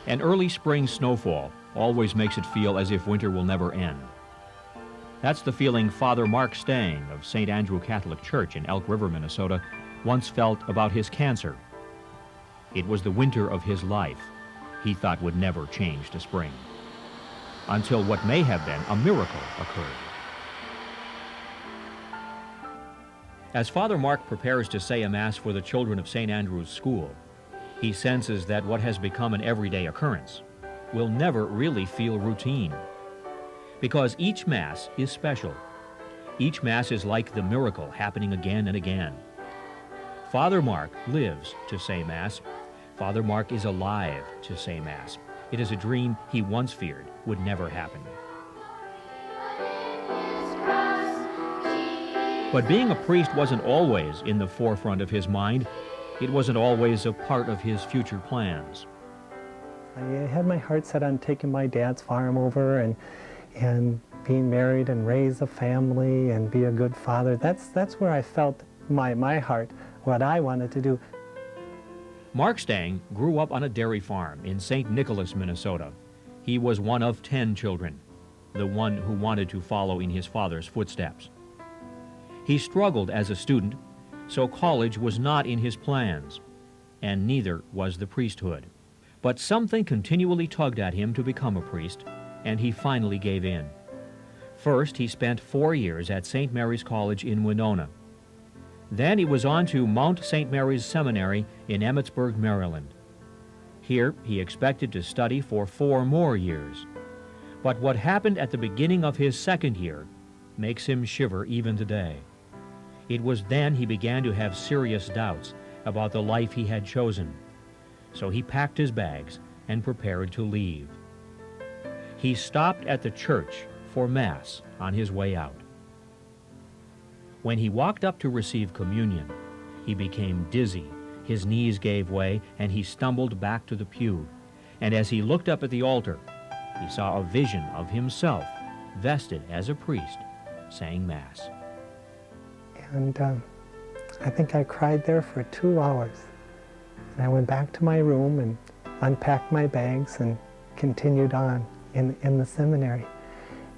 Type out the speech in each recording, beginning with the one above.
An early spring snowfall always makes it feel as if winter will never end. That's the feeling Father Mark Stang of St. Andrew Catholic Church in Elk River, Minnesota, once felt about his cancer. It was the winter of his life he thought would never change to spring, until what may have been a miracle occurred. As Father Mark prepares to say a Mass for the children of St. Andrew's School, he senses that what has become an everyday occurrence will never really feel routine, because each Mass is special. Each Mass is like the miracle happening again and again. Father Mark lives to say Mass. Father Mark is alive to say Mass. It is a dream he once feared would never happen. But being a priest wasn't always in the forefront of his mind. It wasn't always a part of his future plans. I had my heart set on taking my dad's farm over and being married and raise a family and be a good father. That's where I felt my heart, what I wanted to do. Mark Stang grew up on a dairy farm in St. Nicholas, Minnesota. He was one of 10 children, the one who wanted to follow in his father's footsteps. He struggled as a student, so college was not in his plans, and neither was the priesthood. But something continually tugged at him to become a priest, and he finally gave in. First, he spent 4 years at St. Mary's College in Winona. Then he was on to Mount St. Mary's Seminary in Emmitsburg, Maryland. Here, he expected to study for 4 more years. But what happened at the beginning of his second year makes him shiver even today. It was then he began to have serious doubts about the life he had chosen. So he packed his bags and prepared to leave. He stopped at the church for Mass on his way out. When he walked up to receive communion, he became dizzy, his knees gave way, and he stumbled back to the pew. And as he looked up at the altar, he saw a vision of himself, vested as a priest, saying Mass. And I think I cried there for 2 hours. And I went back to my room and unpacked my bags and continued on in the seminary.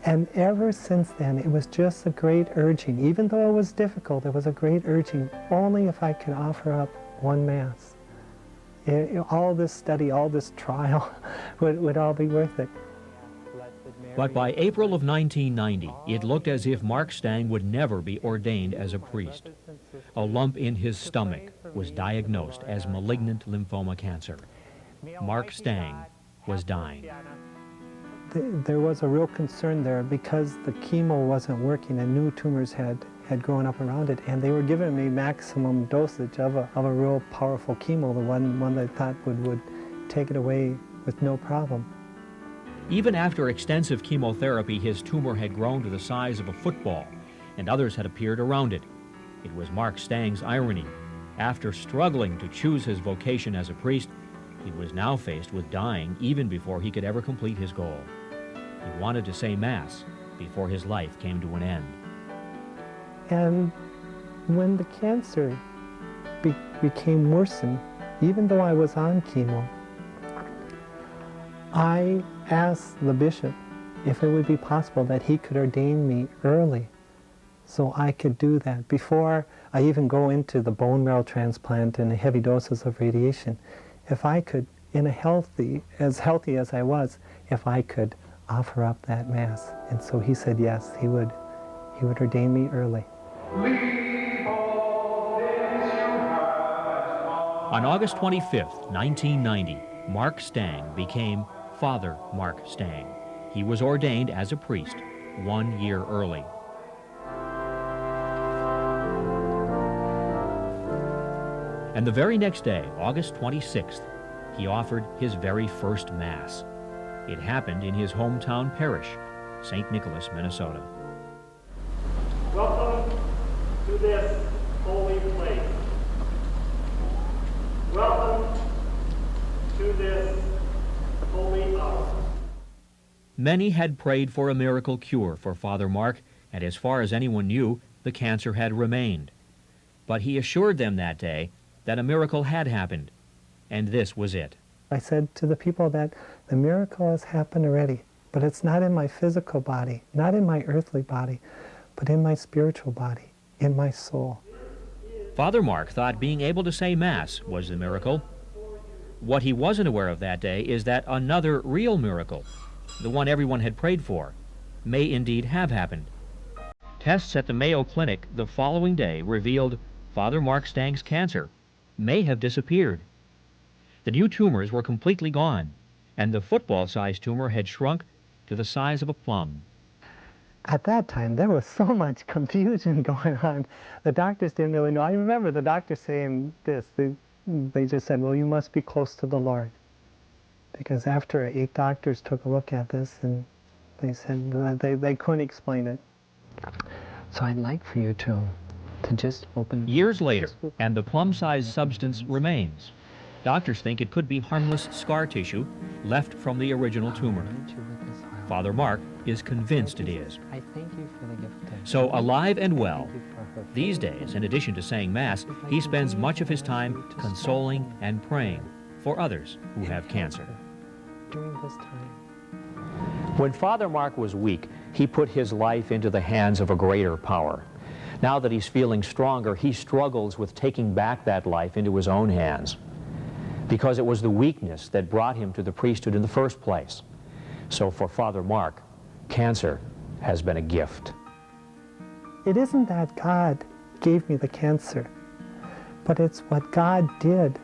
And ever since then, it was just a great urging. Even though it was difficult, it was a great urging. Only if I could offer up one Mass. All this study, all this trial would all be worth it. But by April of 1990, it looked as if Mark Stang would never be ordained as a priest. A lump in his stomach was diagnosed as malignant lymphoma cancer. Mark Stang was dying. There was a real concern there because the chemo wasn't working and new tumors had grown up around it, and they were giving me maximum dosage of a real powerful chemo, the one they thought would take it away with no problem. Even after extensive chemotherapy, his tumor had grown to the size of a football, and others had appeared around it. It was Mark Stang's irony. After struggling to choose his vocation as a priest, he was now faced with dying even before he could ever complete his goal. He wanted to say Mass before his life came to an end. And when the cancer became worsened, even though I was on chemo, I asked the bishop if it would be possible that he could ordain me early so I could do that before I even go into the bone marrow transplant and the heavy doses of radiation. If I could, as healthy as I was, if I could offer up that Mass. And so he said yes, he would ordain me early. On August 25th, 1990, Mark Stang became Father Mark Stang. He was ordained as a priest 1 year early. And the very next day, August 26th, he offered his very first Mass. It happened in his hometown parish, St. Nicholas, Minnesota. Welcome to this holy place. Welcome to this holy hour. Many had prayed for a miracle cure for Father Mark, and as far as anyone knew, the cancer had remained. But he assured them that day that a miracle had happened, and this was it. I said to the people that the miracle has happened already, but it's not in my physical body, not in my earthly body, but in my spiritual body, in my soul. Father Mark thought being able to say Mass was the miracle. What he wasn't aware of that day is that another real miracle, the one everyone had prayed for, may indeed have happened. Tests at the Mayo Clinic the following day revealed Father Mark Stang's cancer may have disappeared. The new tumors were completely gone, and the football-sized tumor had shrunk to the size of a plum. At that time, there was so much confusion going on. The doctors didn't really know. I remember the doctor saying this. They just said, well, you must be close to the Lord. Because after 8 doctors took a look at this, and they said they couldn't explain it. So I'd like for you to just open... Years later, and the plum-sized substance remains. Doctors think it could be harmless scar tissue left from the original tumor. Father Mark is convinced it is. I thank you for the gift of... So alive and well, these days, in addition to saying Mass, he spends much of his time consoling and praying for others who have cancer. During this time. When Father Mark was weak, he put his life into the hands of a greater power. Now that he's feeling stronger, he struggles with taking back that life into his own hands, because it was the weakness that brought him to the priesthood in the first place. So for Father Mark, cancer has been a gift. It isn't that God gave me the cancer, but it's what God did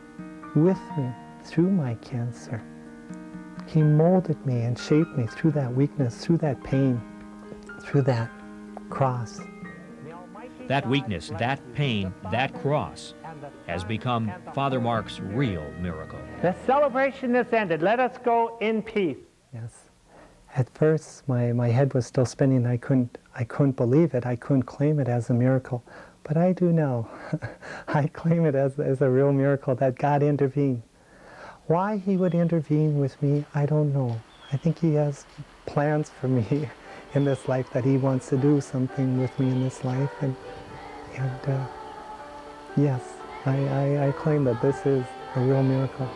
with me through my cancer. He molded me and shaped me through that weakness, through that pain, through that cross. That weakness, that pain, that cross has become Father Mark's real miracle. The celebration is ended. Let us go in peace. Yes. At first, my head was still spinning. I couldn't believe it. I couldn't claim it as a miracle. But I do now. I claim it as a real miracle that God intervened. Why he would intervene with me, I don't know. I think he has plans for me in this life, that he wants to do something with me in this life. And yes, I claim that this is a real miracle.